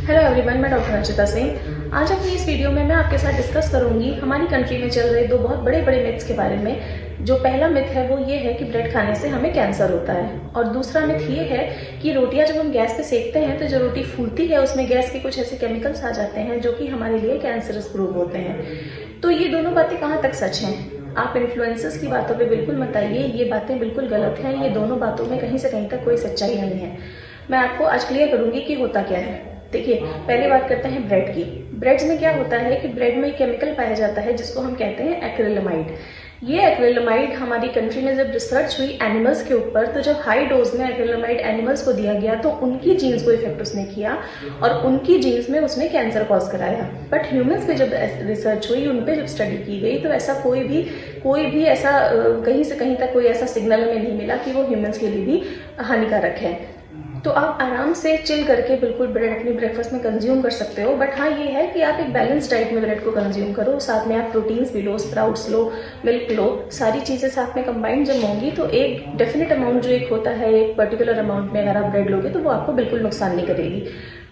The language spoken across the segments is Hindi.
हेलो एवरीवन, मैं डॉक्टर अर्चिता सिंह। आज अपनी इस वीडियो में मैं आपके साथ डिस्कस करूंगी हमारी कंट्री में चल रहे दो बहुत बड़े बड़े मिथ्स के बारे में। जो पहला मिथ है वो ये है कि ब्रेड खाने से हमें कैंसर होता है, और दूसरा मिथ ये है कि रोटियां जब हम गैस पे सेकते हैं तो जो रोटी फूलती है उसमें गैस के कुछ ऐसे केमिकल्स आ जाते हैं जो कि हमारे लिए कैंसरस प्रूव होते हैं। तो ये दोनों बातें कहाँ तक सच हैं? आप इन्फ्लुएंसर्स की बातों पे बिल्कुल मत आइए, ये बातें बिल्कुल गलत हैं। ये दोनों बातों में कहीं से कहीं तक कोई सच्चाई नहीं है। मैं आपको आज क्लियर करूंगी कि होता क्या है। देखिए, पहले बात करते हैं ब्रेड की। ब्रेड्स में क्या होता है कि ब्रेड में केमिकल पाया जाता है जिसको हम कहते हैं एक्रिलेमाइड। ये एक्रिलेमाइड हमारी कंट्री में जब रिसर्च हुई एनिमल्स के ऊपर, तो जब हाई डोज में एक्रिलेमाइड एनिमल्स को दिया गया तो उनकी जीन्स को इफेक्ट उसने किया और उनकी जीन्स में उसने कैंसर कॉज कराया। बट ह्यूमंस पे जब रिसर्च हुई, उन पे जब स्टडी की गई, तो ऐसा कोई भी ऐसा कहीं से कहीं तक कोई ऐसा सिग्नल हमें नहीं मिला कि वो ह्यूमंस के लिए भी हानिकारक है। तो आप आराम से चिल करके बिल्कुल ब्रेड अपनी ब्रेकफास्ट में कंज्यूम कर सकते हो। बट हाँ, ये है कि आप एक बैलेंस डाइट में ब्रेड को कंज्यूम करो, साथ में आप प्रोटीन्स भी लो, स्प्राउट्स लो, मिल्क लो, सारी चीजें साथ में कंबाइंड जब होंगी तो एक डेफिनेट अमाउंट जो एक होता है, एक पर्टिकुलर अमाउंट में अगर आप ब्रेड लोगे तो वो आपको बिल्कुल नुकसान नहीं करेगी।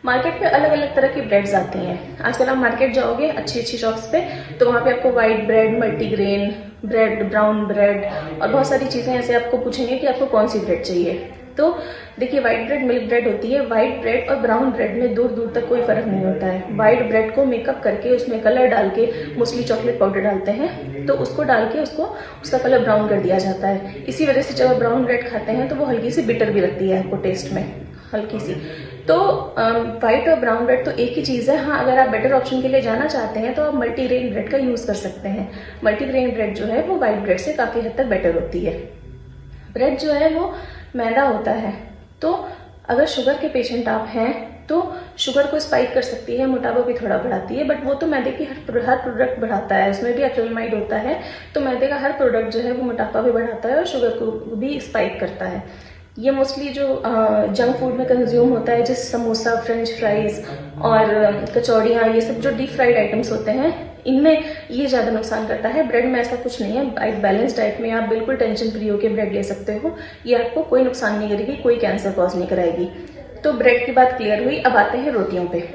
मार्केट में अलग अलग तरह की ब्रेड्स आती हैं। आजकल आप मार्केट जाओगे अच्छी शॉप्स पे, तो वहाँ पे आपको white bread, multigrain bread, brown bread और बहुत सारी चीजें ऐसे आपको पूछेंगे कि आपको कौन सी ब्रेड चाहिए। तो देखिए, व्हाइट ब्रेड मिल्क ब्रेड होती है। व्हाइट ब्रेड और ब्राउन ब्रेड में दूर दूर तक कोई फर्क नहीं होता है। व्हाइट ब्रेड को मेकअप करके उसमें कलर डाल के, मोस्टली चॉकलेट पाउडर डालते हैं, तो उसको डाल के उसका कलर ब्राउन कर दिया जाता है। इसी वजह से जब आप ब्राउन ब्रेड खाते हैं तो वो हल्की सी बिटर भी लगती है आपको टेस्ट में, हल्की सी। तो व्हाइट और ब्राउन ब्रेड तो एक ही चीज है। हाँ, अगर आप बेटर ऑप्शन के लिए जाना चाहते हैं तो आप मल्टीग्रेन ब्रेड का यूज कर सकते हैं। मल्टीग्रेन ब्रेड जो है वो व्हाइट ब्रेड से काफी हद तक बेटर होती है। ब्रेड जो है वो मैदा होता है, तो अगर शुगर के पेशेंट आप हैं तो शुगर को स्पाइक कर सकती है, मोटापा भी थोड़ा बढ़ाती है। बट वो तो मैदे की हर प्रोडक्ट बढ़ाता है, उसमें भी एक्रिलेमाइड होता है। तो मैदे का हर प्रोडक्ट जो है वो मोटापा भी बढ़ाता है और शुगर को भी स्पाइक करता है। ये मोस्टली जो जंक फूड में कंज्यूम होता है, जैसे समोसा, फ्रेंच फ्राइज और कचौड़ियाँ, ये सब जो डीप फ्राइड आइटम्स होते हैं, इनमें ये ज्यादा नुकसान करता है। ब्रेड में ऐसा कुछ नहीं है। एक बैलेंस डाइट में आप बिल्कुल टेंशन फ्री होकर ब्रेड ले सकते हो। ये आपको कोई नुकसान नहीं करेगी, कोई कैंसर कॉज नहीं कराएगी। तो ब्रेड की बात क्लियर हुई। अब आते हैं रोटियों पे।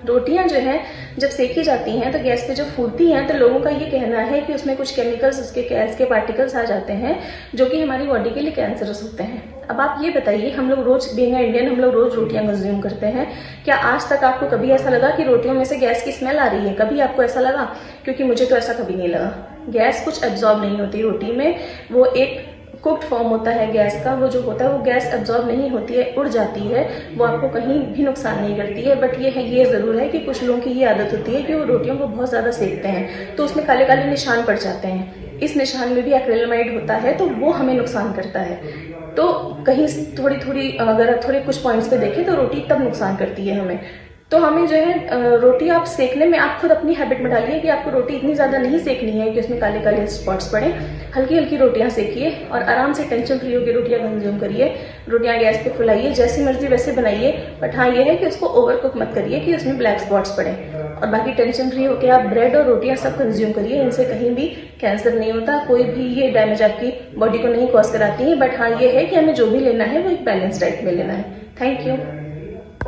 रोटियां जो है जब सेकी जाती हैं तो गैस पे जब फूलती हैं तो लोगों का ये कहना है कि उसमें कुछ केमिकल्स, उसके गैस के पार्टिकल्स आ जाते हैं जो कि हमारी बॉडी के लिए कैंसरस होते हैं। अब आप ये बताइए, हम लोग रोज, बीइंग इंडियन, हम लोग रोज रोटियां कंज्यूम करते हैं। क्या आज तक आपको कभी ऐसा लगा कि रोटियों में से गैस की स्मेल आ रही है? कभी आपको ऐसा लगा? क्योंकि मुझे तो ऐसा कभी नहीं लगा। गैस कुछ एब्जॉर्ब नहीं होती रोटी में, वो एक कुक्ड फॉर्म होता है गैस का। वो जो होता है वो गैस एब्जॉर्ब नहीं होती है, उड़ जाती है, वो आपको कहीं भी नुकसान नहीं करती है। बट ये जरूर है कि कुछ लोगों की ये आदत होती है कि वो रोटियों को बहुत ज्यादा सेकते हैं तो उसमें काले काले निशान पड़ जाते हैं। इस निशान में भी एक्रिलेमाइड होता है, तो वो हमें नुकसान करता है। तो कहीं अगर थोड़े कुछ पॉइंट्स पे देखें तो रोटी तब नुकसान करती है हमें। तो हमें जो है रोटी आप सेकने में, आप खुद अपनी हैबिट में डालिए कि आपको रोटी इतनी ज्यादा नहीं सेकनी है कि उसमें काले काले स्पॉट्स पड़े। हल्की हल्की रोटियां सेकिए और आराम से टेंशन फ्री होकर रोटियां कंज्यूम करिए। रोटियां गैस पे फुलाइए, जैसी मर्जी वैसे बनाइए। बट हाँ, ये है कि उसको ओवर कुक मत करिए कि उसमें ब्लैक स्पॉट्स पड़े। और बाकी टेंशन फ्री होकर आप ब्रेड और रोटियां सब कंज्यूम करिए। इनसे कहीं भी कैंसर नहीं होता, कोई भी ये डैमेज आपकी बॉडी को नहीं कॉज कराती है। बट हाँ, ये है कि हमें जो भी लेना है वो एक बैलेंस डाइट में लेना है। Thank you.